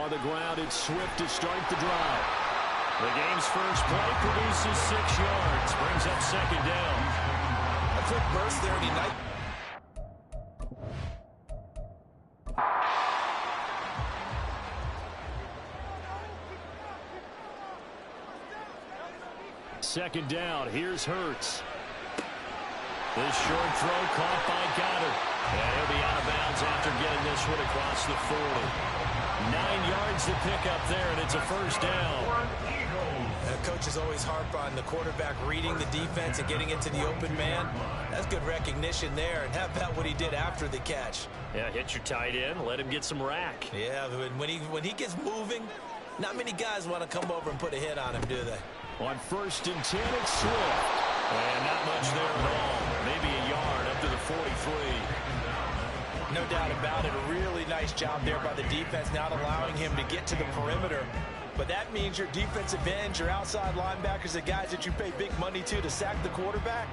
on the ground. It's Swift to start the drive. The game's first play produces 6 yards. Brings up second down. A quick burst there, and he night. Second down. Here's Hurts. This short throw caught by Goddard. And he'll be out of bounds after getting this one across the 40. 9 yards to pick up there, and it's a first down. Coach is always harp on the quarterback reading the defense and getting into the open man. That's good recognition there. And how about what he did after the catch? Yeah, hit your tight end, let him get some rack. Yeah, when he gets moving, not many guys want to come over and put a hit on him, do they? On 1st and 10, it's Swift. And not much there at all. Maybe a yard up to the 43. No doubt about it. A really nice job there by the defense, not allowing him to get to the perimeter. But that means your defensive ends, your outside linebackers, the guys that you pay big money to sack the quarterback,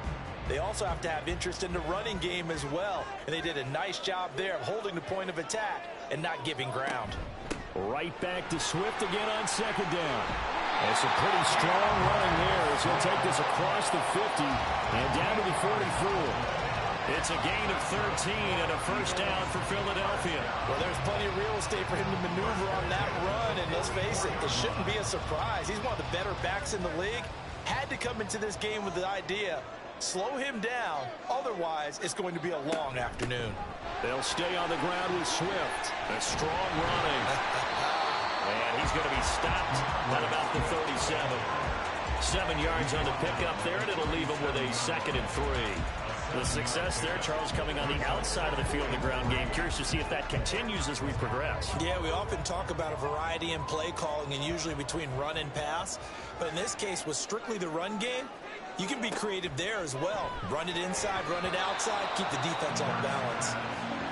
they also have to have interest in the running game as well. And they did a nice job there of holding the point of attack and not giving ground. Right back to Swift again on second down. And some pretty strong running there as he'll take this across the 50 and down to the 44. It's a gain of 13 and a first down for Philadelphia. Well, there's plenty of real estate for him to maneuver on that run, and let's face it, it shouldn't be a surprise. He's one of the better backs in the league. Had to come into this game with the idea, slow him down, otherwise it's going to be a long afternoon. They'll stay on the ground with Swift. A strong running. And he's going to be stopped at about the 37. 7 yards on the pickup there, and it'll leave him with a 2nd and 3. The success there, Charles, coming on the outside of the field in the ground game. Curious to see if that continues as we progress. Yeah, we often talk about a variety in play calling and usually between run and pass. But in this case, with strictly the run game, you can be creative there as well. Run it inside, run it outside, keep the defense on balance.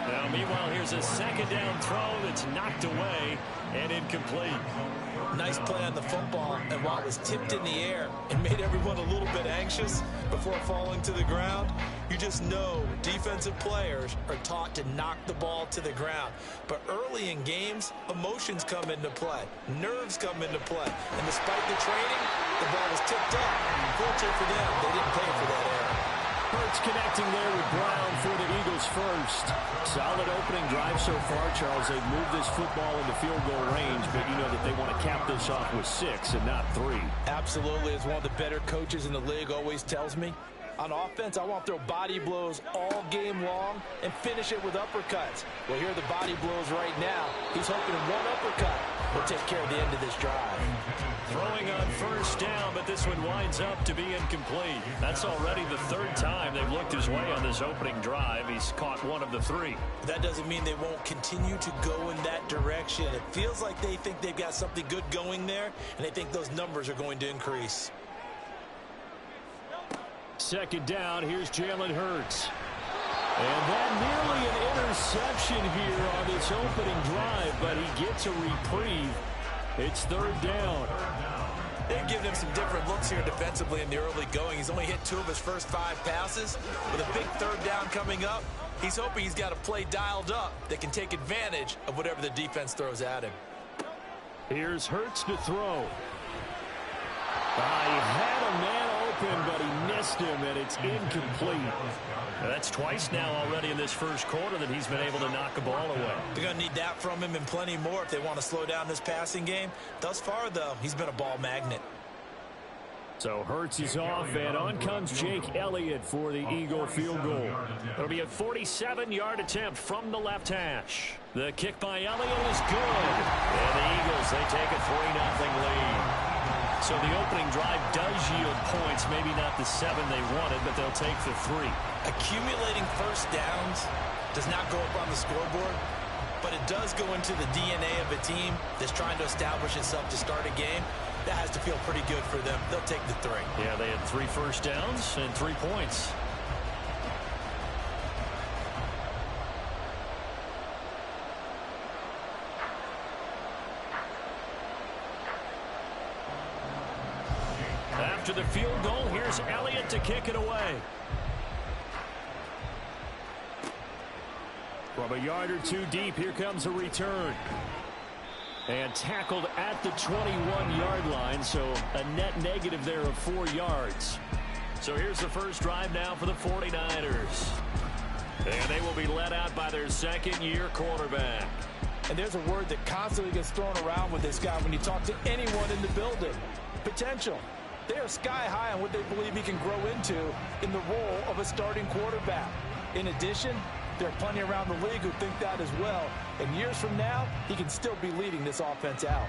Now, meanwhile, here's a second down throw that's knocked away and incomplete. Nice play on the football, and while it was tipped in the air and made everyone a little bit anxious before falling to the ground, you just know defensive players are taught to knock the ball to the ground. But early in games, emotions come into play, nerves come into play, and despite the training, the ball was tipped up. Fortunate for them, they didn't pay for that error. Hurts connecting there with Brown for the Eagles first. Solid opening drive so far, Charles. They've moved this football into field goal range, but you know that they want to cap this off with 6 and not 3. Absolutely. As one of the better coaches in the league always tells me, on offense, I want to throw body blows all game long and finish it with uppercuts. Well, here are the body blows right now. He's hoping one uppercut will take care of the end of this drive. Throwing on first down, but this one winds up to be incomplete. That's already the 3rd time they've looked his way on this opening drive. He's caught 1 of the 3. That doesn't mean they won't continue to go in that direction. It feels like they think they've got something good going there, and they think those numbers are going to increase. Second down, here's Jalen Hurts. And that nearly an interception here on this opening drive, but he gets a reprieve. It's 3rd down. They've given him some different looks here defensively in the early going. He's only hit 2 of his first 5 passes. With a big 3rd down coming up, he's hoping he's got a play dialed up that can take advantage of whatever the defense throws at him. Here's Hurts to throw. He had a man open, but he missed him, and it's incomplete. That's twice now already in this first quarter that he's been able to knock a ball away. They're going to need that from him and plenty more if they want to slow down this passing game. Thus far, though, he's been a ball magnet. So Hurts is off, and on comes Jake Elliott for the Eagle field goal. It'll be a 47-yard attempt from the left hash. The kick by Elliott is good. And the Eagles, they take a 3-0 lead. So the opening drive does yield points, maybe not the 7 they wanted, but they'll take the 3. Accumulating first downs does not go up on the scoreboard, but it does go into the DNA of a team that's trying to establish itself to start a game. That has to feel pretty good for them. They'll take the 3. Yeah, they had 3 first downs and 3 points. After the field goal, here's Elliott to kick it away. From a yard or 2 deep, here comes a return. And tackled at the 21-yard line, so a net negative there of 4 yards. So here's the first drive now for the 49ers. And they will be led out by their second-year quarterback. And there's a word that constantly gets thrown around with this guy when you talk to anyone in the building. Potential. They are sky high on what they believe he can grow into in the role of a starting quarterback. In addition, there are plenty around the league who think that as well. And years from now, he can still be leading this offense out.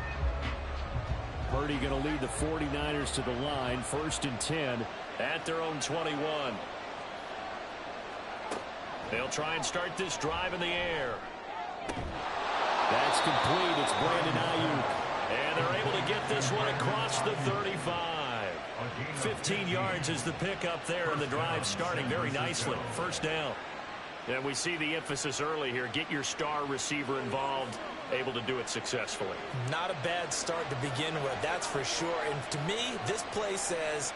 Purdy going to lead the 49ers to the line. 1st and 10 at their own 21. They'll try and start this drive in the air. That's complete. It's Brandon Ayuk. And they're able to get this one across the 35. 15 yards is the pickup there, and the drive starting very nicely. First down. And we see the emphasis early here. Get your star receiver involved. Able to do it successfully. Not a bad start to begin with, that's for sure. And to me, this play says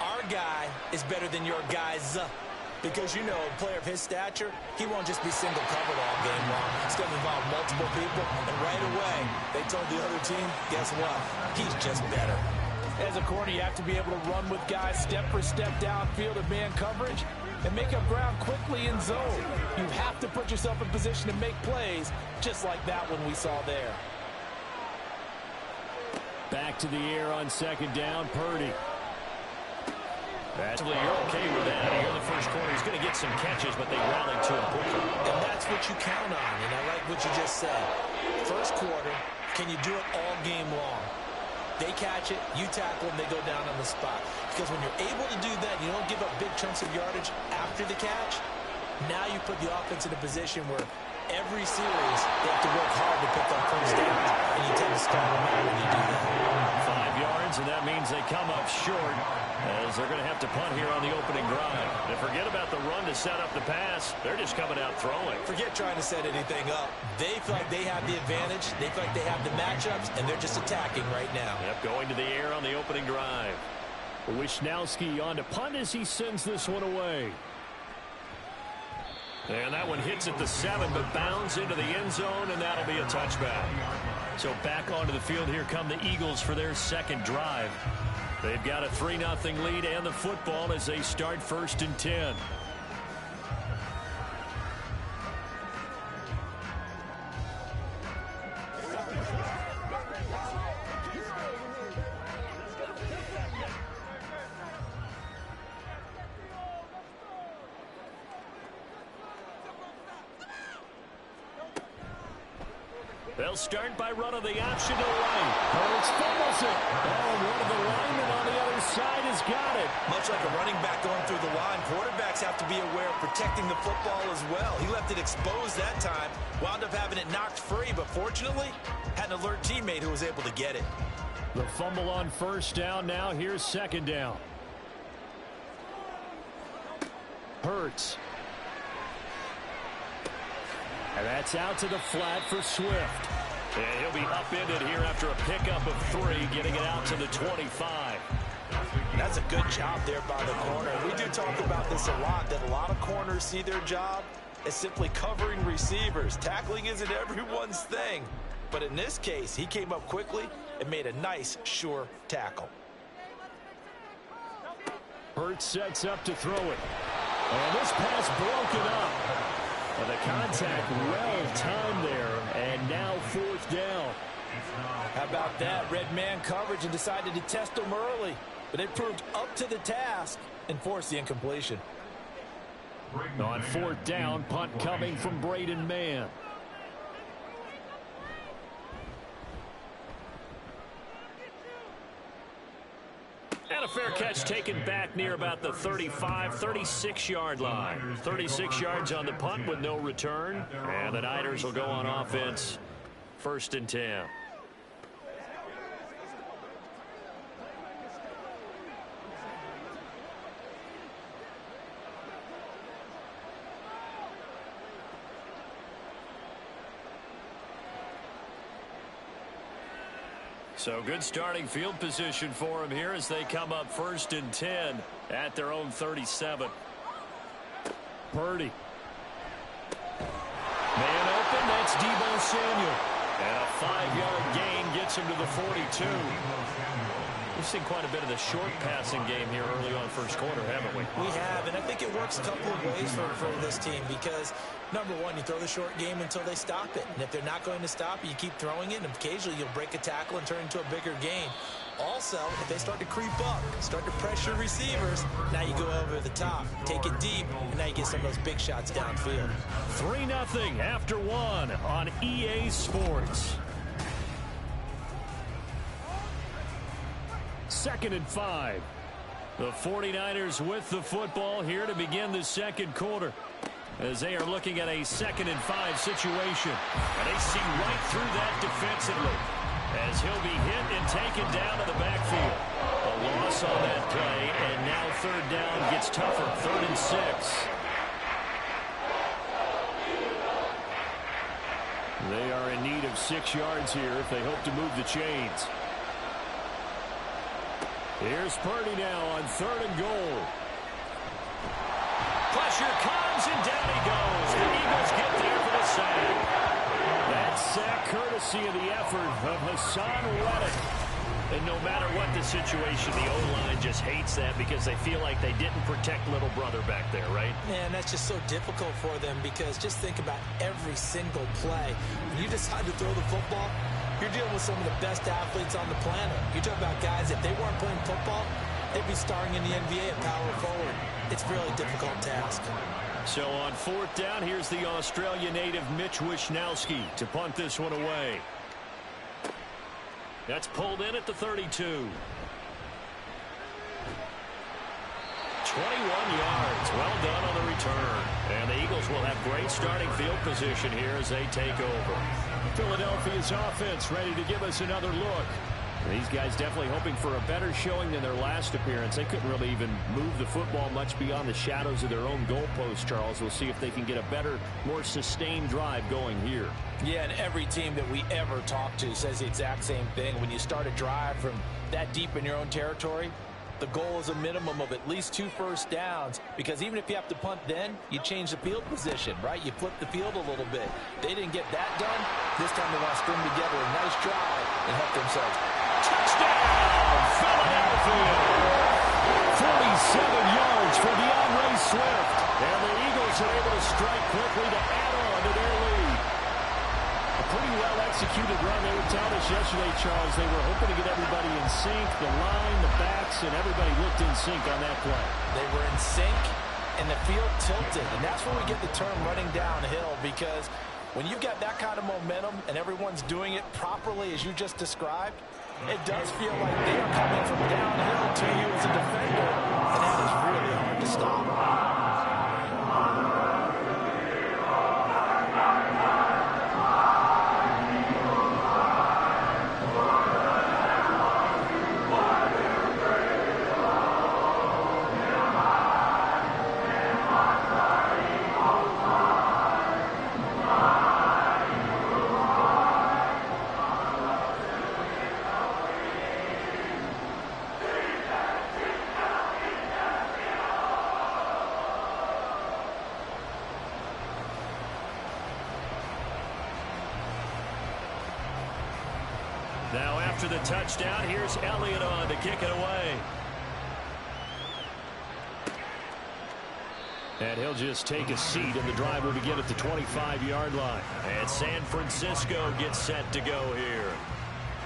our guy is better than your guys. Because, you know, a player of his stature, he won't just be single covered all game long. It's going to involve multiple people. And right away, they told the other team, guess what? He's just better. As a corner, you have to be able to run with guys step for step downfield of man coverage and make up ground quickly in zone. You have to put yourself in position to make plays, just like that one we saw there. Back to the air on second down, Purdy. You're okay with that. Here in the first quarter, he's going to get some catches, but they rallied to him quickly. And that's what you count on, and I like what you just said. First quarter, can you do it all game long? They catch it, you tackle them, they go down on the spot. Because when you're able to do that, you don't give up big chunks of yardage after the catch. Now you put the offense in a position where every series they have to work hard to pick up first downs, and you tend to stall them out when you do that. 5 yards, and that means they come up short as they're going to have to punt here on the opening drive. And forget about the run to set up the pass. They're just coming out throwing. Forget trying to set anything up. They feel like they have the advantage. They feel like they have the matchups, and they're just attacking right now. Yep, going to the air on the opening drive. Wishnowski on to punt as he sends this one away. And that one hits at the 7, but bounds into the end zone, and that'll be a touchback. So back onto the field, here come the Eagles for their second drive. They've got a 3-0 lead and the football as they start 1st and 10. They'll start by running the option to right. Hurts fumbles it. Oh, one of the linemen on the other side has got it. Much like a running back going through the line, quarterbacks have to be aware of protecting the football as well. He left it exposed that time, wound up having it knocked free, but fortunately, had an alert teammate who was able to get it. The fumble on first down. Now here's second down. Hurts. And that's out to the flat for Swift. And he'll be upended here after a pickup of 3, getting it out to the 25. That's a good job there by the corner. We do talk about this a lot, that a lot of corners see their job as simply covering receivers. Tackling isn't everyone's thing. But in this case, he came up quickly and made a nice, sure tackle. Hurts sets up to throw it. And this pass broken up. And the contact well timed there, and now 4th down. How about that? Red man coverage and decided to test them early. But they proved up to the task and forced the incompletion. On 4th down, punt coming from Braden Mann. And a fair catch taken back near about the 35, 36-yard line. 36 yards on the punt with no return. And the Niners will go on offense. 1st and 10. So good starting field position for them here as they come up 1st and 10 at their own 37. Purdy. Man open, that's Deebo Samuel. And a 5-yard gain gets him to the 42. We've seen quite a bit of the short passing game here early on first quarter, haven't we? We have, and I think it works a couple of ways for this team because, number one, you throw the short game until they stop it. And if they're not going to stop it, you keep throwing it, and occasionally you'll break a tackle and turn into a bigger gain. Also, if they start to creep up, start to pressure receivers, now you go over the top, take it deep, and now you get some of those big shots downfield. 3-0 after one on EA Sports. 2nd and 5. The 49ers with the football here to begin the second quarter as they are looking at a 2nd and 5 situation. And they see right through that defensively as he'll be hit and taken down to the backfield. A loss on that play, and now 3rd down gets tougher. 3rd and 6. They are in need of 6 yards here if they hope to move the chains. Here's Purdy now on 3rd and goal. Pressure comes, and down he goes. The Eagles get there for the sack. That sack courtesy of the effort of Hassan Reddick. And no matter what the situation, the O-line just hates that because they feel like they didn't protect little brother back there, right? Man, that's just so difficult for them because just think about every single play. When you decide to throw the football, you're dealing with some of the best athletes on the planet. You talk about guys, if they weren't playing football, they'd be starring in the NBA at power forward. It's a really difficult task. So on 4th down, here's the Australia native Mitch Wishnowsky to punt this one away. That's pulled in at the 32. 21 yards. Well done on the return. And the Eagles will have great starting field position here as they take over. Philadelphia's offense ready to give us another look. These guys definitely hoping for a better showing than their last appearance. They couldn't really even move the football much beyond the shadows of their own goalpost, Charles. We'll see if they can get a better, more sustained drive going here. Yeah, and every team that we ever talk to says the exact same thing. When you start a drive from that deep in your own territory, the goal is a minimum of at least 2 first downs, because even if you have to punt then, you change the field position, right? You flip the field a little bit. They didn't get that done. This time they want to string together a nice drive and help themselves. Touchdown, Philadelphia! 47 yards for DeAndre Swift. And the Eagles are able to strike quickly to add on to their lead. A pretty well-executed run. They were telling us yesterday, Charles, they were hoping to get everybody in sync, the line, the backs, and everybody looked in sync on that play. They were in sync, and the field tilted. And that's where we get the term running downhill, because when you've got that kind of momentum and everyone's doing it properly as you just described, it does feel like they are coming from downhill to you as a defender, and that is really hard to stop. Now after the touchdown, here's Elliott on to kick it away. And he'll just take a seat, and the drive will begin at the 25-yard line. And San Francisco gets set to go here.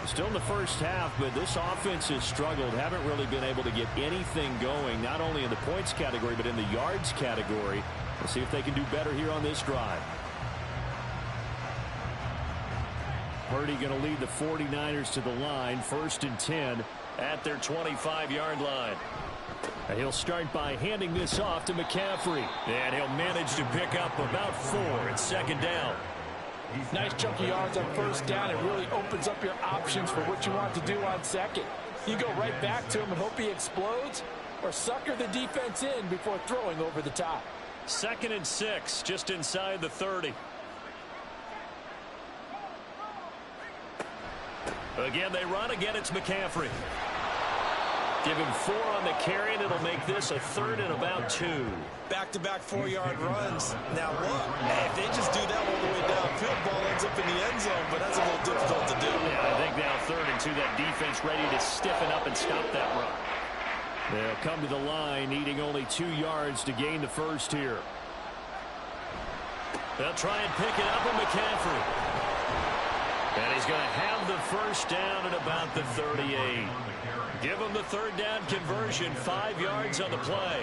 Still in the first half, but this offense has struggled. Haven't really been able to get anything going, not only in the points category, but in the yards category. We'll see if they can do better here on this drive. Purdy going to lead the 49ers to the line, 1st and 10 at their 25-yard line. And he'll start by handing this off to McCaffrey. And he'll manage to pick up about 4 at 2nd down. Nice chunky yards on 1st down. It really opens up your options for what you want to do on 2nd. You go right back to him and hope he explodes, or sucker the defense in before throwing over the top. 2nd and 6, just inside the 30. Again, they run. Again, it's McCaffrey. Give him 4 on the carry, and it'll make this a 3rd and about 2. Back-to-back 4-yard runs. Now look, hey, if they just do that all the way downfield, ball ends ends up in the end zone, but that's a little difficult to do. Yeah, I think now 3rd and 2, that defense ready to stiffen up and stop that run. They'll come to the line, needing only 2 yards to gain the first here. They'll try and pick it up with McCaffrey. And he's going to have the first down at about the 38. Give him the 3rd down conversion, 5 yards on the play.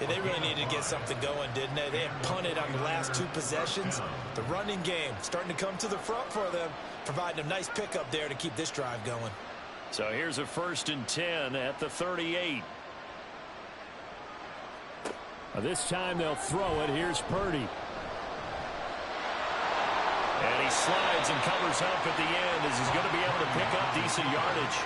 Yeah, they really needed to get something going, didn't they? They had punted on the last 2 possessions. The running game starting to come to the front for them, providing a nice pickup there to keep this drive going. So here's a 1st and 10 at the 38. This time they'll throw it. Here's Purdy. And he slides and covers up at the end as he's going to be able to pick up decent yardage.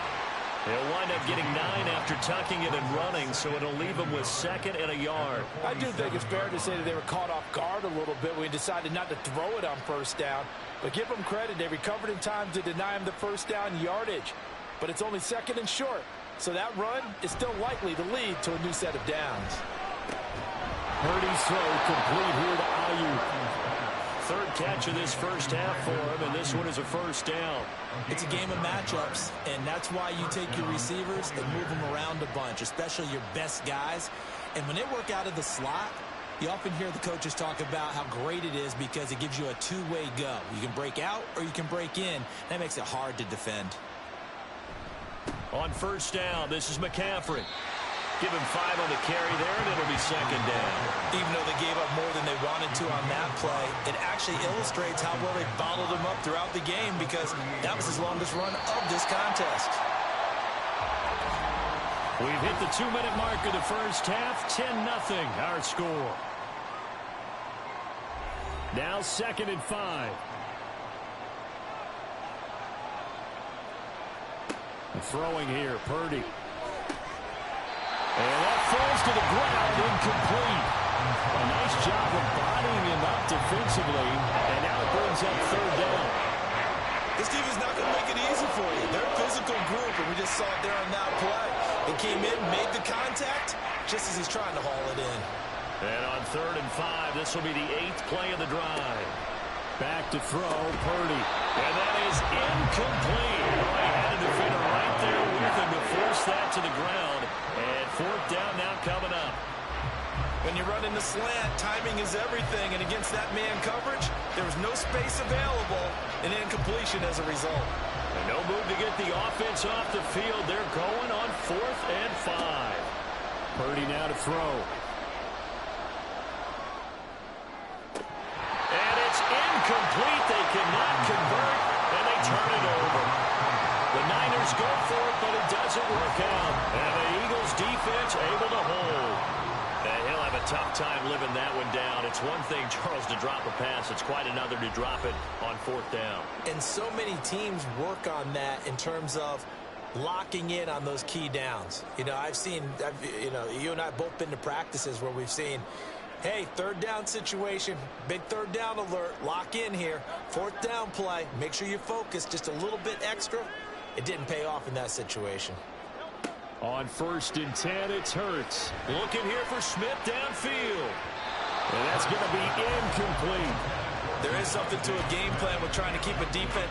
He'll wind up getting 9 after tucking it and running, so it'll leave him with 2nd and a yard. I do think it's fair to say that they were caught off guard a little bit when he decided not to throw it on 1st down. But give them credit. They recovered in time to deny him the 1st down yardage. But it's only 2nd and short. So that run is still likely to lead to a new set of downs. Purdy's throw complete here to Ayuk. 3rd catch of this first half for him, and this one is a 1st down. It's a game of matchups, and that's why you take your receivers and move them around a bunch, especially your best guys. And when they work out of the slot, you often hear the coaches talk about how great it is because it gives you a 2-way go. You can break out or you can break in. That makes it hard to defend. On 1st down, this is McCaffrey. Give him 5 on the carry there, and it'll be 2nd down. Even though they gave up more than they wanted to on that play, it actually illustrates how well they bottled him up throughout the game because that was his longest run of this contest. We've hit the 2-minute mark of the first half. 10-0 our score. Now 2nd and 5. Throwing here, Purdy. And that falls to the ground, incomplete. A nice job of bodying him up defensively, and now it brings up 3rd down. This team is not going to make it easy for you. They're a physical group, and we just saw it there on that play. They came in, made the contact, just as he's trying to haul it in. And on 3rd and 5, this will be the 8th play of the drive. Back to throw, Purdy. And that is incomplete. Well, he had a defender right there with him to force that to the ground. And 4th down now coming up. When you run in the slant, timing is everything. And against that man coverage, there was no space available. And incompletion as a result. And no move to get the offense off the field. They're going on 4th and 5. Purdy now to throw. And it's incomplete. They cannot convert, and they turn it over. The Niners go for it, but it doesn't work out. And the Eagles defense able to hold. And he'll have a tough time living that one down. It's one thing, Charles, to drop a pass. It's quite another to drop it on 4th down. And so many teams work on that in terms of locking in on those key downs. You know, you and I both been to practices where we've seen, hey, 3rd down situation, big 3rd down alert, lock in here. 4th down play, make sure you focus just a little bit extra. It didn't pay off in that situation. On 1st and 10, it's Hurts. Looking here for Smith downfield. And that's going to be incomplete. There is something to a game plan with trying to keep a defense.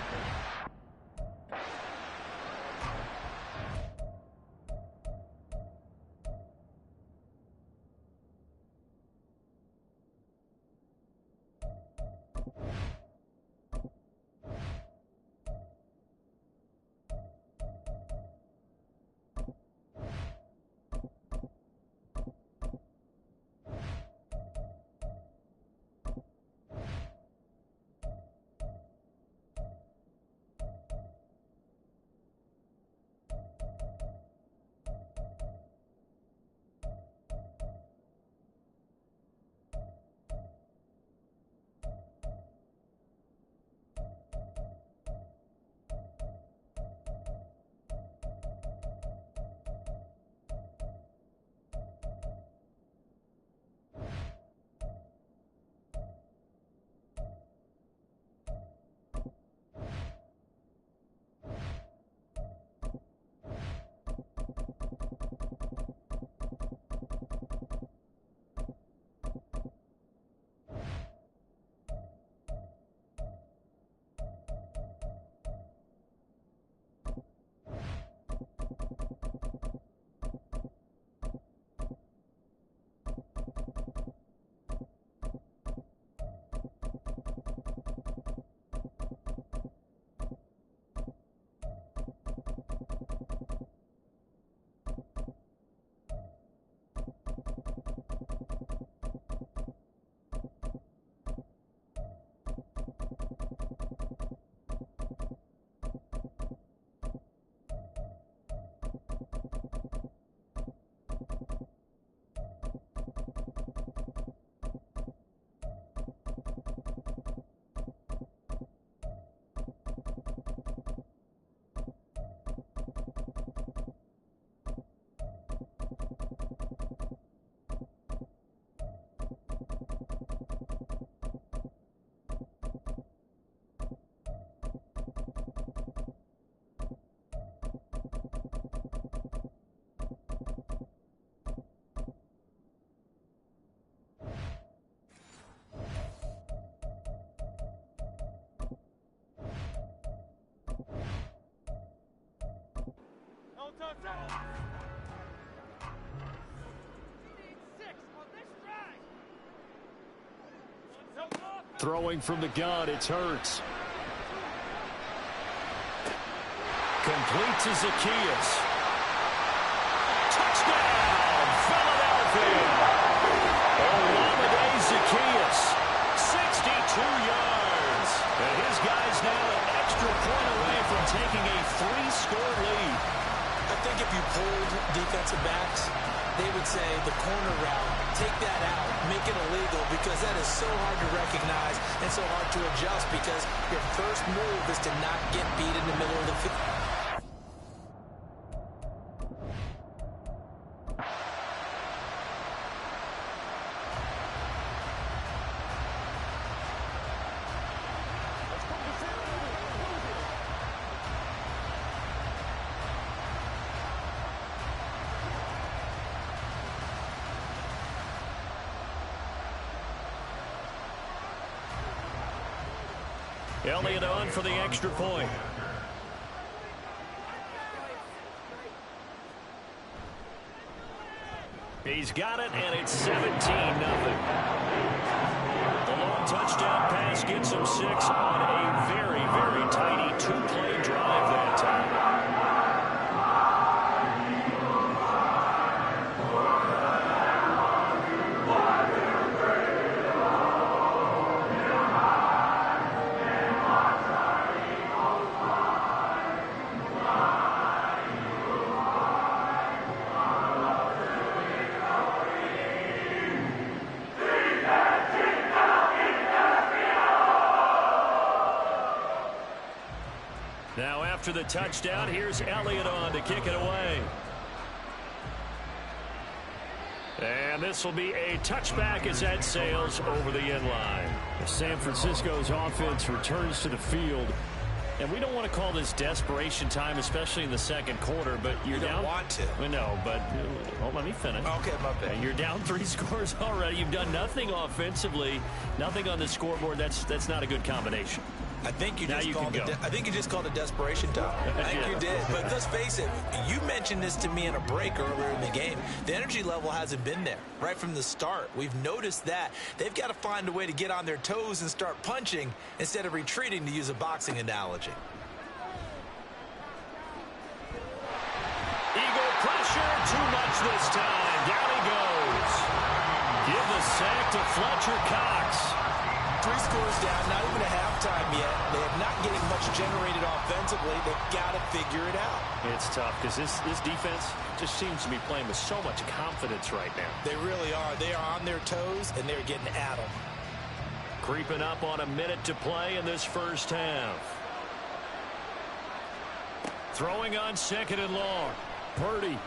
Throwing from the gun, it's Hurts. Completes to Zacchaeus. Touchdown, Philadelphia. Olamide Zacchaeus, 62 yards. And his guy's now an extra point away from taking a 3-score lead. I think if you polled defensive backs, they would say the corner route, take that out, make it illegal, because that is so hard to recognize and so hard to adjust, because your first move is to not get beat in the middle of the field. Elliott on for the extra point. He's got it, and it's 17-0. The long touchdown pass gets him 6 on a very, very tiny 2-play drive that time. Now after the touchdown, here's Elliott on to kick it away. And this will be a touchback as that sails over the end line. San Francisco's offense returns to the field. And we don't want to call this desperation time, especially in the second quarter, but you're down. You don't want to. I know, but let me finish. Okay, my bad. And you're down 3 scores already. You've done nothing offensively, nothing on the scoreboard. That's not a good combination. I think you just called it desperation time. I think you did. But let's face it, you mentioned this to me in a break earlier in the game. The energy level hasn't been there right from the start. We've noticed that. They've got to find a way to get on their toes and start punching instead of retreating, to use a boxing analogy. Eagle pressure, too much this time. Down he goes. Give the sack to Fletcher Cox. 3 scores down, not even a halftime yet. They are not getting much generated offensively. They've got to figure it out. It's tough because this defense just seems to be playing with so much confidence right now. They really are. They are on their toes, and they're getting at them. Creeping up on a minute to play in this first half. Throwing on 2nd and long. Purdy.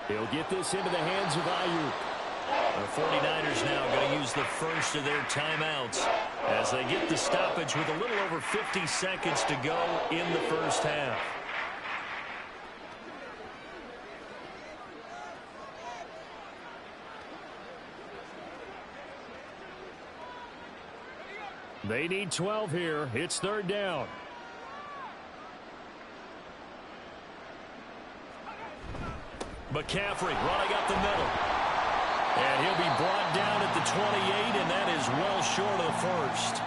He'll get this into the hands of Ayuk. The 49ers now going to use the first of their timeouts as they get the stoppage with a little over 50 seconds to go in the first half. They need 12 here. It's 3rd down. McCaffrey running up the middle. And he'll be brought down at the 28, and that is well short of the first.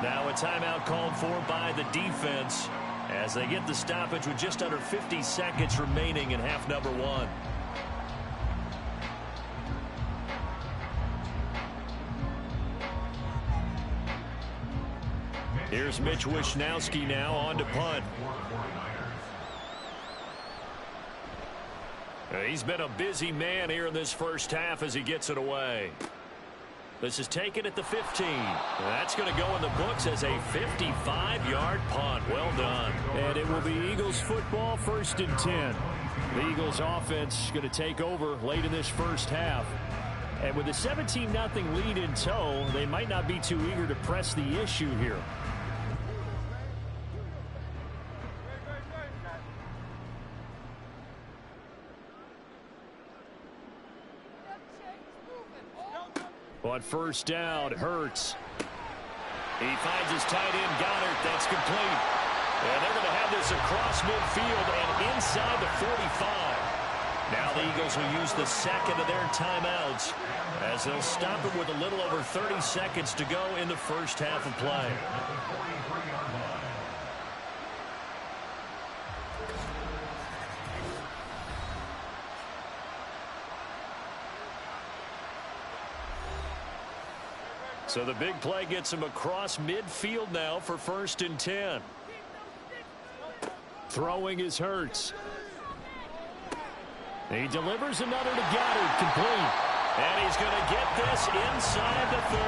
Now a timeout called for by the defense as they get the stoppage with just under 50 seconds remaining in half number 1. Here's Mitch Wishnowsky now on to punt. He's been a busy man here in this first half as he gets it away. This is taken at the 15. That's going to go in the books as a 55-yard punt. Well done. And it will be Eagles football, 1st and 10. The Eagles offense going to take over late in this first half. And with a 17-0 lead in tow, they might not be too eager to press the issue here. On 1st down, Hurts. He finds his tight end, Goddard. That's complete. And they're going to have this across midfield and inside the 45. Now the Eagles will use the second of their timeouts as they'll stop it with a little over 30 seconds to go in the first half of play. So the big play gets him across midfield now for 1st and 10. Throwing is Hurts. He delivers another to Goddard, complete. And he's going to get this inside the 30.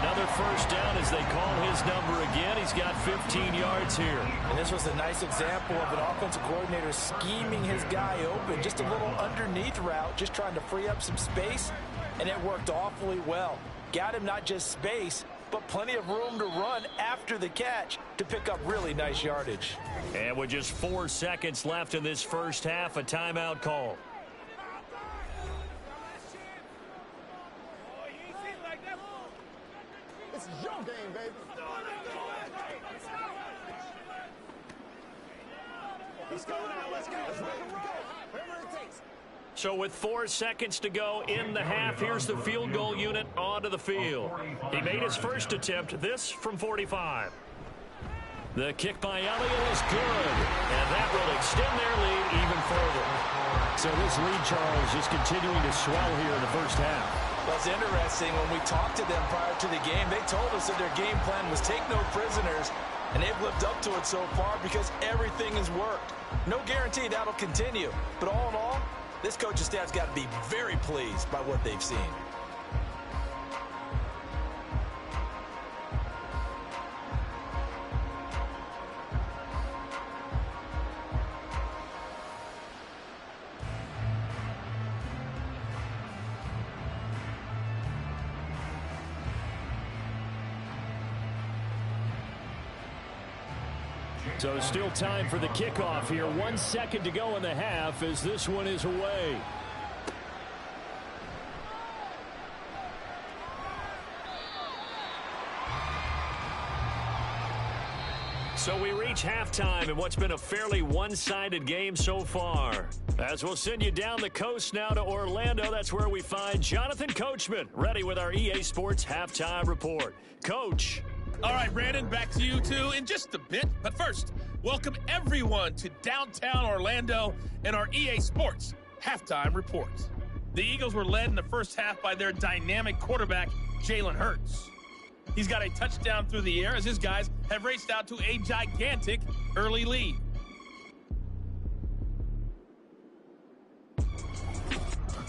Another first down as they call his number again. He's got 15 yards here. And this was a nice example of an offensive coordinator scheming his guy open. Just a little underneath route, just trying to free up some space. And it worked awfully well. Got him not just space, but plenty of room to run after the catch to pick up really nice yardage. And with just 4 seconds left in this first half, a timeout call. This is your game, baby. Let's go now. Let's go. Let's make them go. Whatever it takes. So with 4 seconds to go in the half, here's the field goal unit onto the field. He made his first attempt, this from 45. The kick by Elliott is good, and that will extend their lead even further. So this lead, Charles, is continuing to swell here in the first half. Well, it's interesting. When we talked to them prior to the game, they told us that their game plan was take no prisoners, and they've lived up to it so far because everything has worked. No guarantee that'll continue, but all in all, this coaching staff's got to be very pleased by what they've seen. So still time for the kickoff here. 1 second to go in the half as this one is away. So we reach halftime in what's been a fairly one-sided game so far. As we'll send you down the coast now to Orlando, that's where we find Jonathan Coachman, ready with our EA Sports Halftime Report. Coach. All right, Brandon, back to you two in just a bit. But first, welcome everyone to downtown Orlando and our EA Sports Halftime Report. The Eagles were led in the first half by their dynamic quarterback, Jalen Hurts. He's got a touchdown through the air as his guys have raced out to a gigantic early lead.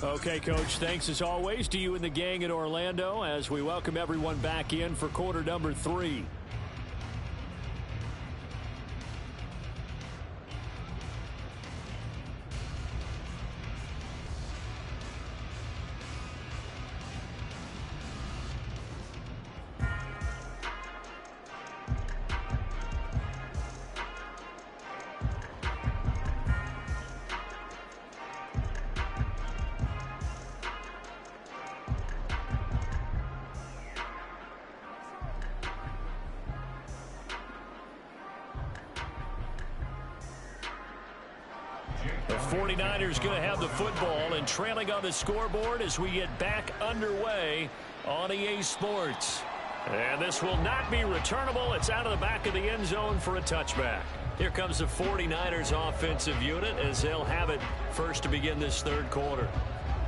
Okay, Coach, thanks as always to you and the gang in Orlando as we welcome everyone back in for quarter number 3. The 49ers going to have the football and trailing on the scoreboard as we get back underway on EA Sports. And this will not be returnable. It's out of the back of the end zone for a touchback. Here comes the 49ers offensive unit as they'll have it first to begin this third quarter.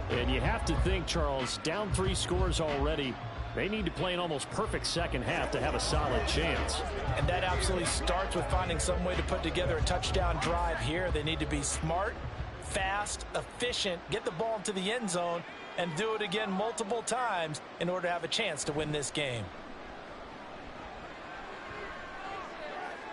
And you have to think, Charles, down 3 scores already. They need to play an almost perfect second half to have a solid chance. And that absolutely starts with finding some way to put together a touchdown drive here. They need to be smart, fast, efficient, get the ball into the end zone, and do it again multiple times in order to have a chance to win this game.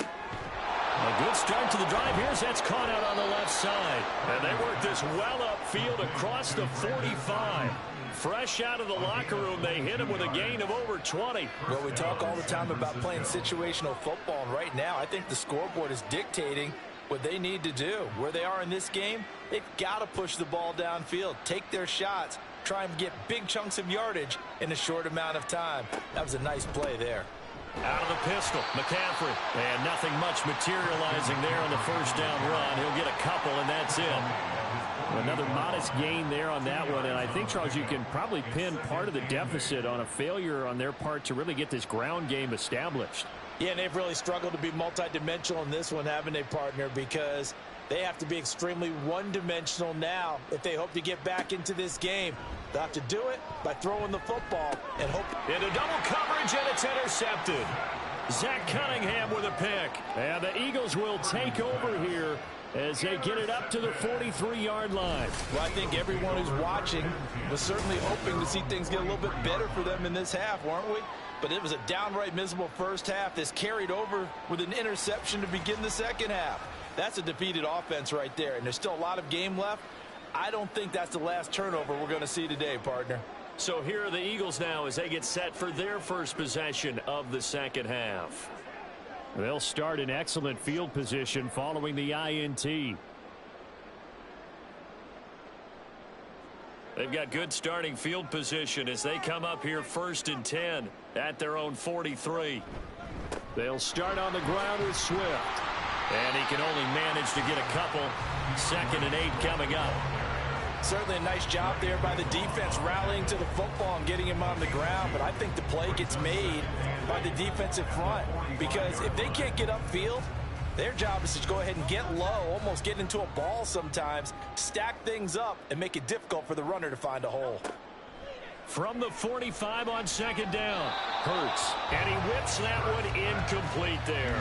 A good start to the drive. Here's that's caught out on the left side. And they work this well upfield across the 45. Fresh out of the locker room, they hit him with a gain of over 20. Well, we talk all the time about playing situational football. And right now, I think the scoreboard is dictating what they need to do. Where they are in this game, they've got to push the ball downfield, take their shots, try and get big chunks of yardage in a short amount of time. That was a nice play there. Out of the pistol, McCaffrey. And nothing much materializing there on the first down run. He'll get a couple, and that's it. Another modest gain there on that one. And I think, Charles, you can probably pin part of the deficit on a failure on their part to really get this ground game established. Yeah, and they've really struggled to be multidimensional in this one, haven't they, partner? Because they have to be extremely one-dimensional now if they hope to get back into this game. They'll have to do it by throwing the football and hope. Into double coverage, and it's intercepted. Zach Cunningham with a pick. And the Eagles will take over here as they get it up to the 43-yard line. Well, I think everyone who's watching was certainly hoping to see things get a little bit better for them in this half, weren't we? But it was a downright miserable first half. This carried over with an interception to begin the second half. That's a defeated offense right there, and there's still a lot of game left. I don't think that's the last turnover we're going to see today, partner. So here are the Eagles now as they get set for their first possession of the second half. They'll start in excellent field position following the INT. They've got good starting field position as they come up here 1st and 10 at their own 43. They'll start on the ground with Swift. And he can only manage to get a couple. 2nd and 8 coming up. Certainly a nice job there by the defense rallying to the football and getting him on the ground. But I think the play gets made by the defensive front. Because if they can't get upfield, their job is to go ahead and get low, almost get into a ball sometimes, stack things up, and make it difficult for the runner to find a hole. From the 45 on 2nd down. Hurts. And he whips that one incomplete there.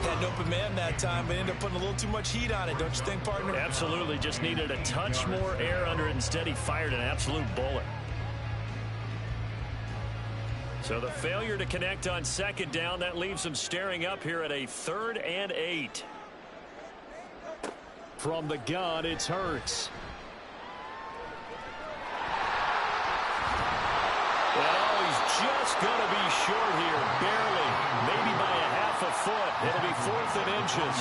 Had an open man that time, but ended up putting a little too much heat on it, don't you think, partner? Absolutely. Just needed a touch more air under it. Instead, he fired an absolute bullet. So the failure to connect on 2nd down, that leaves him staring up here at a 3rd and 8. From the gun, it's Hurts. Oh, he's just going to be short here, barely, maybe by a half a foot. It'll be 4th and inches.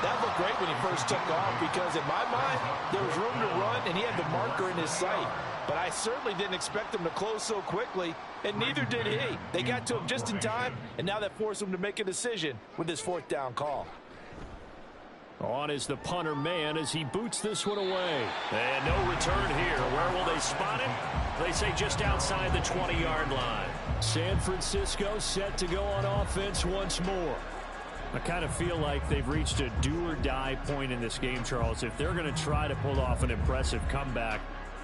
That looked great when he first took off because, in my mind, there was room to run, and he had the marker in his sight. But I certainly didn't expect him to close so quickly, and neither did he. They got to him just in time, and now that forced him to make a decision with his 4th down call. On is the punter man as he boots this one away. And no return here. Where will they spot him? They say just outside the 20-yard line. San Francisco set to go on offense once more. I kind of feel like they've reached a do-or-die point in this game, Charles. If they're going to try to pull off an impressive comeback,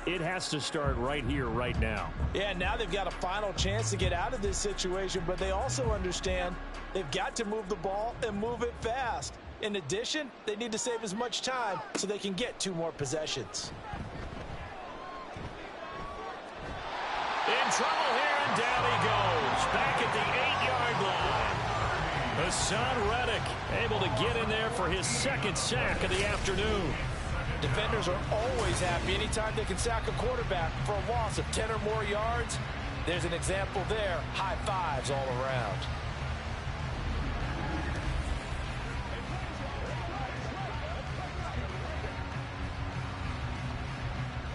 it has to start right here, right now. Yeah, now they've got a final chance to get out of this situation, but they also understand they've got to move the ball and move it fast. In addition, they need to save as much time so they can get 2 more possessions. In trouble here, and down he goes. Back at the 8-yard line. Hassan Reddick able to get in there for his 2nd sack of the afternoon. Defenders are always happy anytime they can sack a quarterback for a loss of 10 or more yards. There's an example there. High fives all around.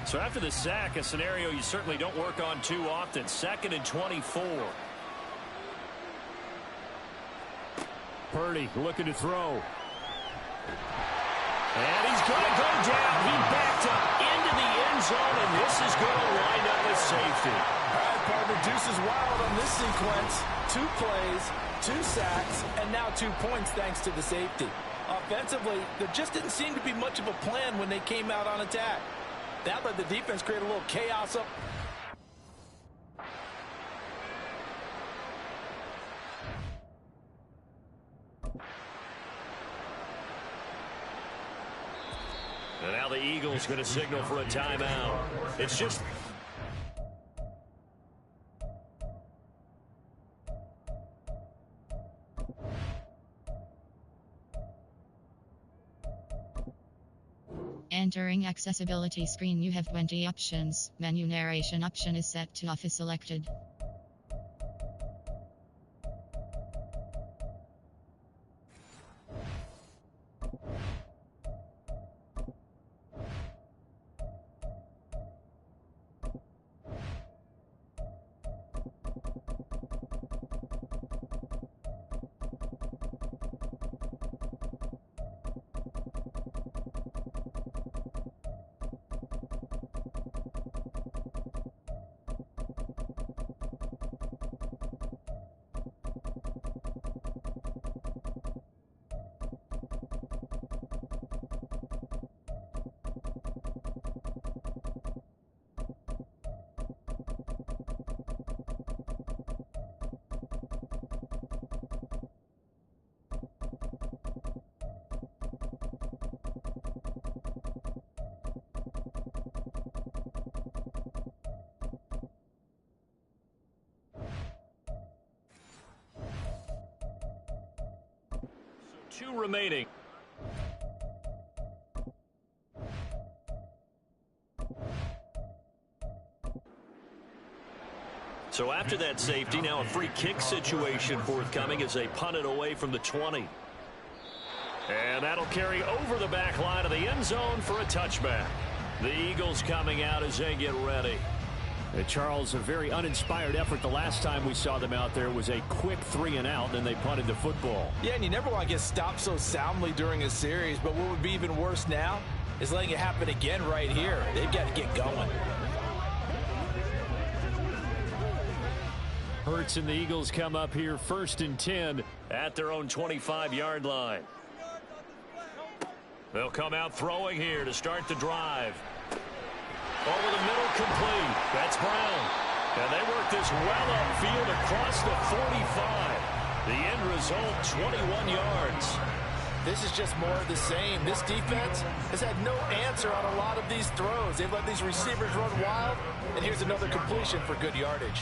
So after the sack, a scenario you certainly don't work on too often. 2nd and 24. Purdy looking to throw. And he's going to go down. He backed up into the end zone, and this is going to wind up with safety. All right, partner, deuce is wild on this sequence. 2 plays, 2 sacks, and now 2 points thanks to the safety. Offensively, there just didn't seem to be much of a plan when they came out on attack. That let the defense create a little chaos up. And now the Eagles going to signal for a timeout. It's just... Entering accessibility screen, you have 20 options. Menu narration option is set to off is selected. 2 remaining. So after that safety, now a free kick situation forthcoming as they punt it away from the 20. And that'll carry over the back line of the end zone for a touchback. The Eagles coming out as they get ready. And Charles, a very uninspired effort the last time we saw them out there was a quick 3-and-out, and they punted the football. Yeah, and you never want to get stopped so soundly during a series, but what would be even worse now is letting it happen again right here. They've got to get going. Hurts and the Eagles come up here 1st and 10 at their own 25-yard line. They'll come out throwing here to start the drive. Over the middle, complete. That's Brown. And they work this well upfield across the 45. The end result, 21 yards. This is just more of the same. This defense has had no answer on a lot of these throws. They've let these receivers run wild, and here's another completion for good yardage.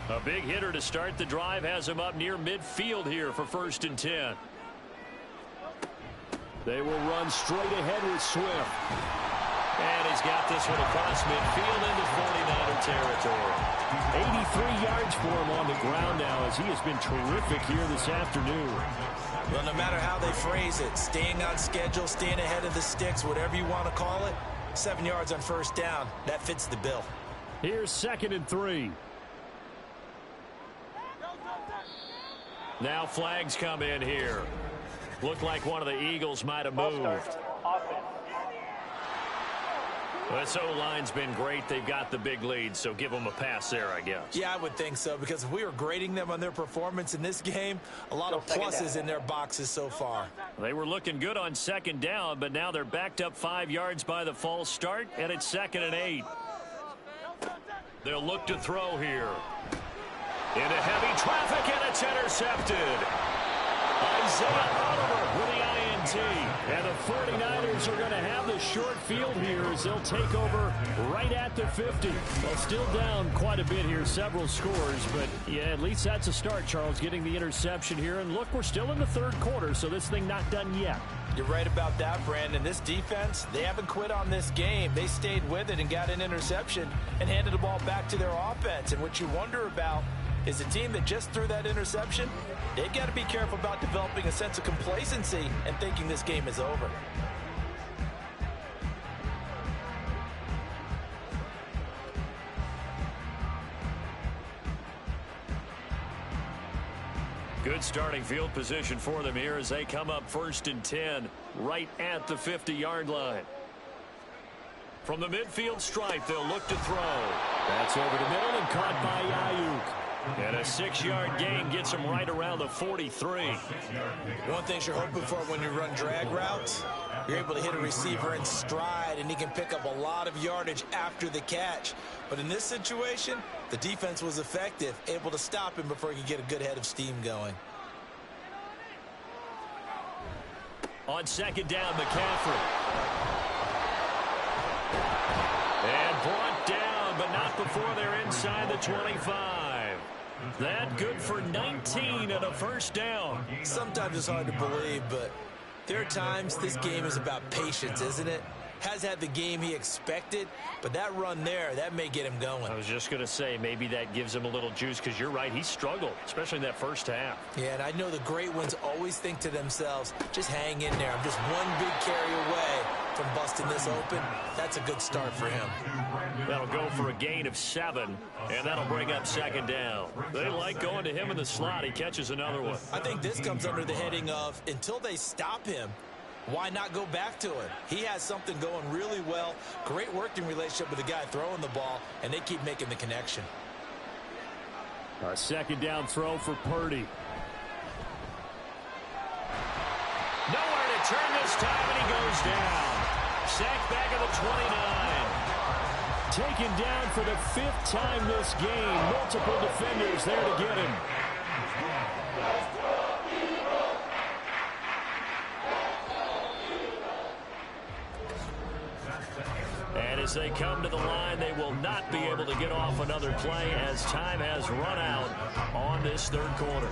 A big hitter to start the drive has him up near midfield here for 1st and 10. They will run straight ahead with Swift. And he's got this one across midfield into 49er territory. 83 yards for him on the ground now as he has been terrific here this afternoon. Well, no matter how they phrase it, staying on schedule, staying ahead of the sticks, whatever you want to call it, 7 yards on 1st down, that fits the bill. Here's 2nd and 3. Now flags come in here. Looked like one of the Eagles might have moved. This O-line's been great. They've got the big lead, so give them a pass there, I guess. Yeah, I would think so, because if we were grading them on their performance in this game, a lot of pluses in their boxes so far. They were looking good on 2nd down, but now they're backed up 5 yards by the false start, and it's 2nd and 8. They'll look to throw here. Into heavy traffic, and it's intercepted. Isaiah Oliver with the INT. And the 49ers are going to have the short field here as they'll take over right at the 50. Well, still down quite a bit here, several scores, but yeah, at least that's a start, Charles, getting the interception here. And look, we're still in the 3rd quarter, so this thing not done yet. You're right about that, Brandon. This defense, they haven't quit on this game. They stayed with it and got an interception and handed the ball back to their offense. And what you wonder about is a team that just threw that interception, they've got to be careful about developing a sense of complacency and thinking this game is over. Good starting field position for them here as they come up 1st and 10 right at the 50-yard line. From the midfield stripe, they'll look to throw. That's over the middle and caught by Ayuk. And a 6-yard gain gets him right around the 43. One thing you're hoping for when you run drag routes, you're able to hit a receiver in stride, and he can pick up a lot of yardage after the catch. But in this situation, the defense was effective, able to stop him before he could get a good head of steam going. On 2nd down, McCaffrey. And brought down, but not before they're inside the 25. That good for 19 and a 1st down. Sometimes it's hard to believe, but there are times this game is about patience, isn't it? Has had the game he expected, but that run there, that may get him going. I was just going to say, maybe that gives him a little juice, because you're right, he struggled, especially in that 1st half. Yeah, and I know the great ones always think to themselves, just hang in there. I'm just one big carry away from busting this open. That's a good start for him. That'll go for a gain of 7, and that'll bring up 2nd down. They like going to him in the slot. He catches another one. I think this comes under the heading of, until they stop him, why not go back to it? He has something going really well. Great working relationship with the guy throwing the ball, and they keep making the connection. A 2nd down throw for Purdy. Nowhere to turn this time, and he goes down. Sacked back at the 29. Taken down for the 5th time this game. Multiple defenders there to get him. And as they come to the line, they will not be able to get off another play as time has run out on this third quarter.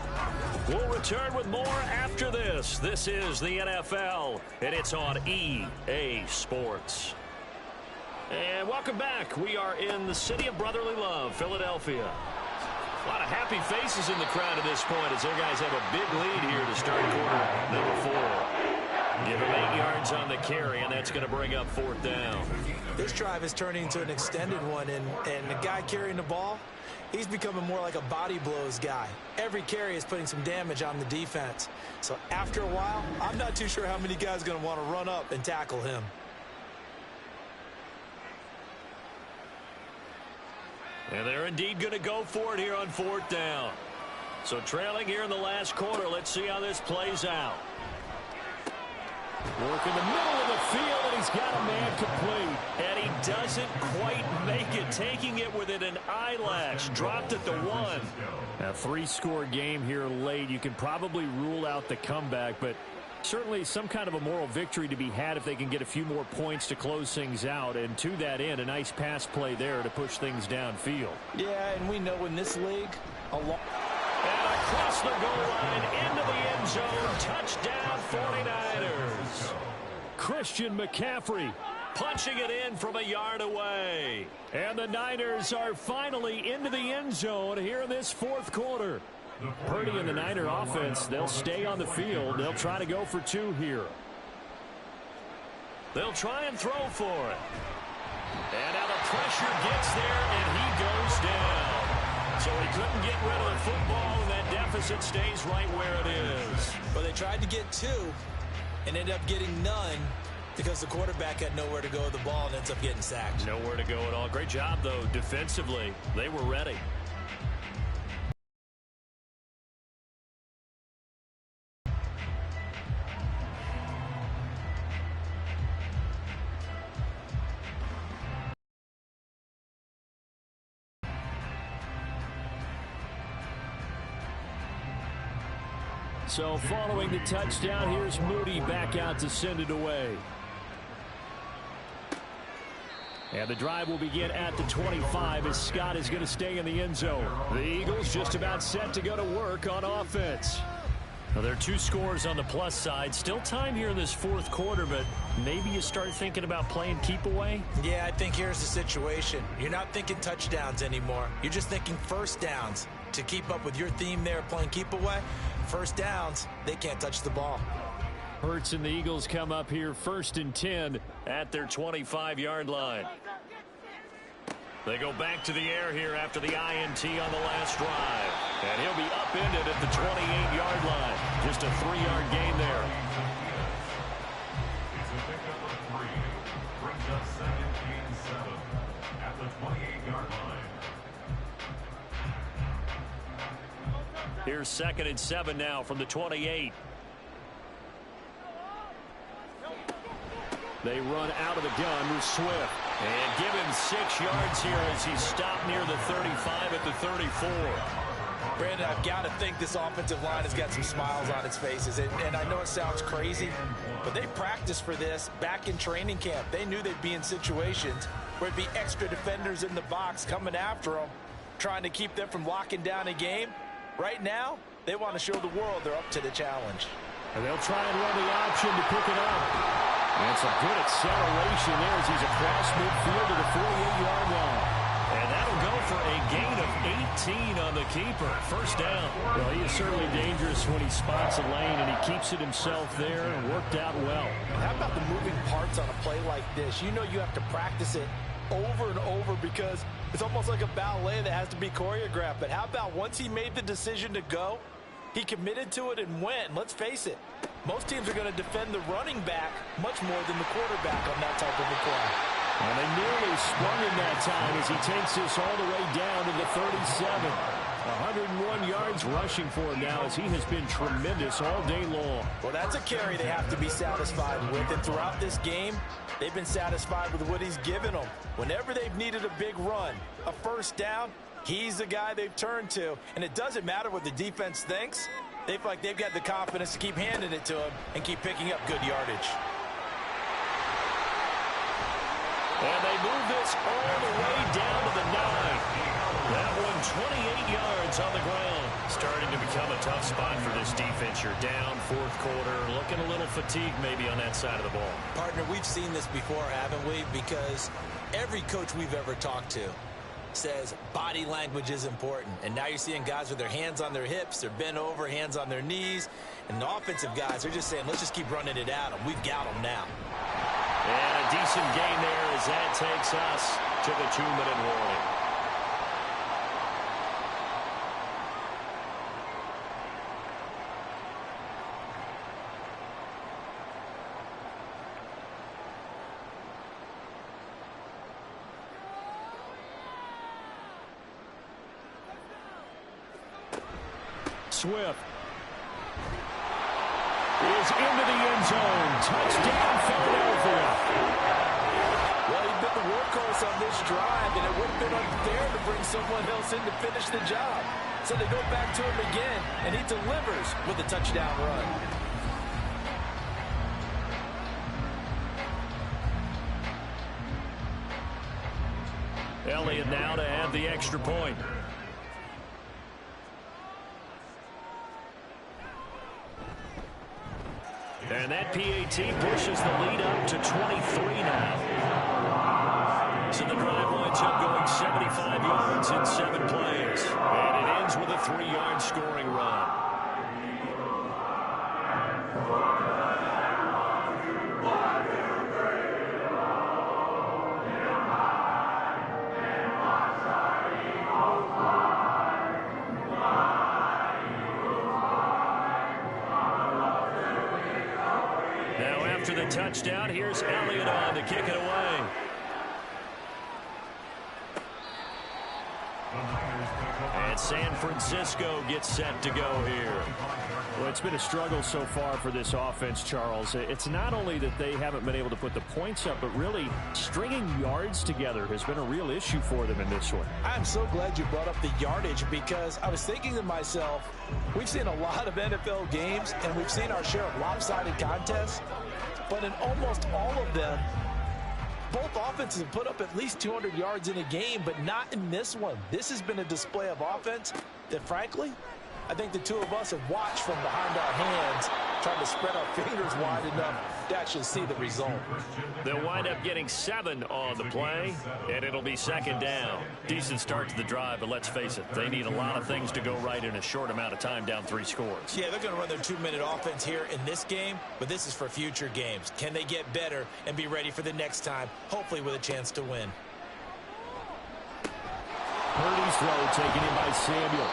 We'll return with more after this. This is the NFL, and it's on EA Sports. And welcome back. We are in the city of brotherly love, Philadelphia. A lot of happy faces in the crowd at this point as their guys have a big lead here to start quarter number 4. Give them 8 yards on the carry, and that's going to bring up 4th down. This drive is turning into an extended one, and the guy carrying the ball, he's becoming more like a body blows guy. Every carry is putting some damage on the defense. So after a while, I'm not too sure how many guys are going to want to run up and tackle him. And they're indeed going to go for it here on 4th down. So trailing here in the last quarter, let's see how this plays out. Work in the middle of the field, and he's got a man complete. And he doesn't quite make it, taking it within an eyelash. Dropped at the 1. A 3-score game here late. You can probably rule out the comeback, but certainly some kind of a moral victory to be had if they can get a few more points to close things out. And to that end, a nice pass play there to push things downfield. Yeah, and we know in this league, and across the goal line, into the end zone, touchdown 49ers. Christian McCaffrey Punching it in from a yard away. And the Niners are finally into the end zone here in this 4th quarter. Purdy and the Niner offense, they'll stay on the field. They'll try to go for 2 here. They'll try and throw for it. And now the pressure gets there, and he goes down. So he couldn't get rid of the football, and that deficit stays right where it is. Well, they tried to get 2 and ended up getting none because the quarterback had nowhere to go with the ball and ends up getting sacked. Nowhere to go at all. Great job, though, defensively. They were ready. So following the touchdown, here's Moody back out to send it away. And the drive will begin at the 25 as Scott is going to stay in the end zone. The Eagles just about set to go to work on offense. Well, there are 2 scores on the plus side. Still time here in this 4th quarter, but maybe you start thinking about playing keep away? Yeah, I think here's the situation. You're not thinking touchdowns anymore. You're just thinking first downs. To keep up with your theme there, playing keep away, first downs, they can't touch the ball. Hurts and the Eagles come up here 1st and 10 at their 25-yard line. They go back to the air here after the INT on the last drive. And he'll be upended at the 28-yard line. Just a 3-yard gain there. It's a pickup of 3. Brings up 2nd and 7 at the 28-yard line. Here's 2nd and 7 now from the 28. They run out of the gun with Swift. And give him 6 yards here as he stopped near the 35 at the 34. Brandon, I've got to think this offensive line has got some smiles on its faces. And I know it sounds crazy, but they practiced for this back in training camp. They knew they'd be in situations where it'd be extra defenders in the box coming after them, trying to keep them from locking down a game. Right now, they want to show the world they're up to the challenge. And they'll try and run the option to pick it up. And some good acceleration there as he's across midfield to the 48-yard line. And that'll go for a gain of 18 on the keeper. First down. Well, he is certainly dangerous when he spots a lane, and he keeps it himself there and worked out well. How about the moving parts on a play like this? You know you have to practice it over and over because it's almost like a ballet that has to be choreographed. But how about once he made the decision to go, he committed to it and went. Let's face it, most teams are going to defend the running back much more than the quarterback on that type of a play. And they nearly sprung him that time as he takes this all the way down to the 37. 101 yards rushing for him now as he has been tremendous all day long. Well, that's a carry they have to be satisfied with. And throughout this game, they've been satisfied with what he's given them. Whenever they've needed a big run, a first down, he's the guy they've turned to. And it doesn't matter what the defense thinks. They feel like they've got the confidence to keep handing it to him and keep picking up good yardage. And they move this all the way down to the 9. That one 28 yards on the ground. Start to become a tough spot for this defense. You're down fourth quarter, looking a little fatigued maybe on that side of the ball. Partner, we've seen this before, haven't we? Because every coach we've ever talked to says body language is important. And now you're seeing guys with their hands on their hips, they're bent over, hands on their knees. And the offensive guys are just saying, let's just keep running it at them. We've got them now. And a decent gain there as that takes us to the 2-minute warning. Swift is into the end zone. Touchdown, Philadelphia. Well, he's been the workhorse on this drive, and it would have been unfair to bring someone else in to finish the job. So they go back to him again, and he delivers with a touchdown run. Elliott now to add the extra point. And that PAT pushes the lead up to 23 now. So the drive winds up going 75 yards in 7 plays. And it ends with a 3-yard scoring run. After the touchdown, here's Elliott on to kick it away. And San Francisco gets set to go here. Well, it's been a struggle so far for this offense, Charles. It's not only that they haven't been able to put the points up, but really stringing yards together has been a real issue for them in this one. I'm so glad you brought up the yardage, because I was thinking to myself, we've seen a lot of NFL games, and we've seen our share of lopsided contests. But in almost all of them, both offenses have put up at least 200 yards in a game, but not in this one. This has been a display of offense that, frankly, I think the two of us have watched from behind our hands, trying to spread our fingers wide enough to actually see the result. They'll wind up getting 7 on the play, and it'll be second down. Decent start to the drive, but let's face it, they need a lot of things to go right in a short amount of time, down 3 scores. Yeah, they're going to run their 2-minute offense here in this game, but this is for future games. Can they get better and be ready for the next time, hopefully with a chance to win? Purdy's throw taken in by Samuel.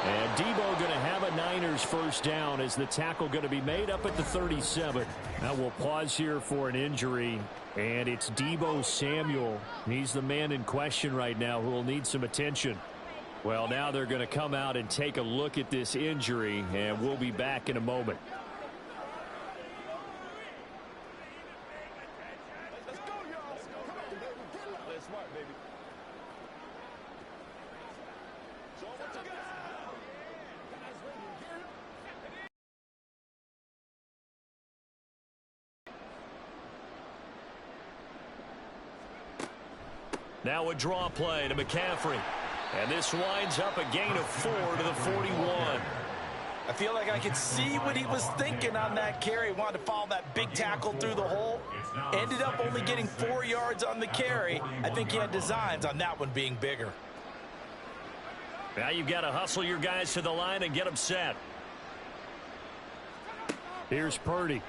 And Debo going to have a Niners first down as the tackle going to be made up at the 37. Now we'll pause here for an injury, and it's Debo Samuel. He's the man in question right now who will need some attention. Well, now they're going to come out and take a look at this injury, and we'll be back in a moment. Now a draw play to McCaffrey. And this winds up a gain of 4 to the 41. I feel like I could see what he was thinking on that carry. Wanted to follow that big tackle through the hole. Ended up only getting 4 yards on the carry. I think he had designs on that one being bigger. Now you've got to hustle your guys to the line and get them set. Here's Purdy.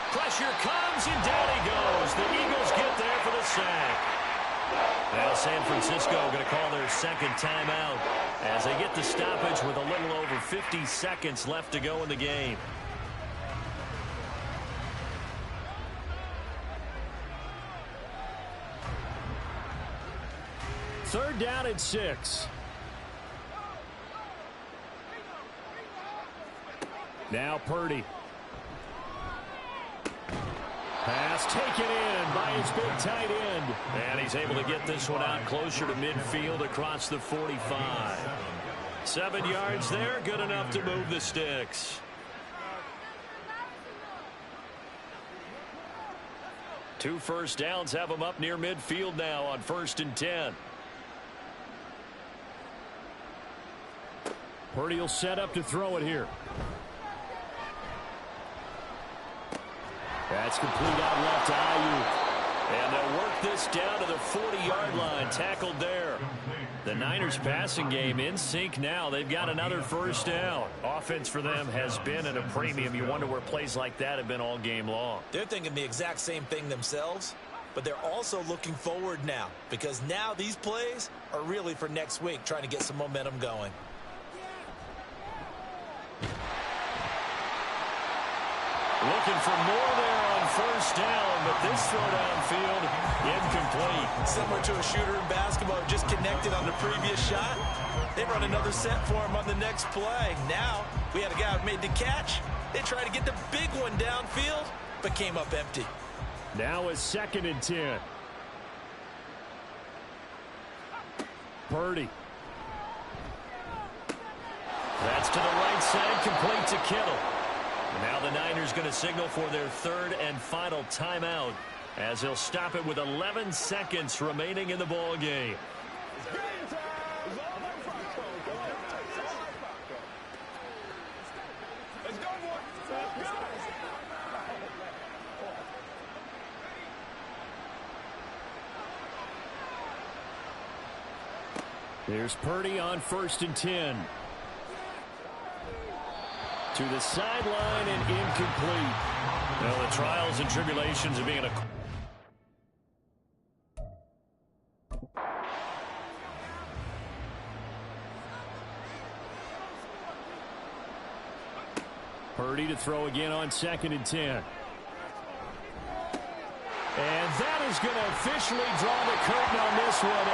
Pressure comes, and down he goes. The Eagles get there for the sack. Now San Francisco going to call their second timeout as they get the stoppage with a little over 50 seconds left to go in the game. Third down and 6. Now Purdy. Pass taken in by his big tight end. And he's able to get this one out closer to midfield across the 45. 7 yards there, good enough to move the sticks. 2 first downs have them up near midfield now on 1st and 10. Purdy will set up to throw it here. That's complete out left to Ayuk. And they'll work this down to the 40-yard line. Tackled there. The Niners passing game in sync now. They've got another first down. Offense for them has been at a premium. You wonder where plays like that have been all game long. They're thinking the exact same thing themselves, but they're also looking forward now because now these plays are really for next week, trying to get some momentum going. Looking for more there on first down, but this throw downfield, incomplete. Similar to a shooter in basketball who just connected on the previous shot. They run another set for him on the next play. Now, we had a guy who made the catch. They tried to get the big one downfield, but came up empty. Now a 2nd and 10. Purdy. That's to the right side, complete to Kittle. Now the Niners going to signal for their 3rd and final timeout as they'll stop it with 11 seconds remaining in the ball game. Here's Purdy on 1st and 10. To the sideline and incomplete. Well, the trials and tribulations of being a... Purdy to throw again on 2nd and 10. And that is going to officially draw the curtain on this one.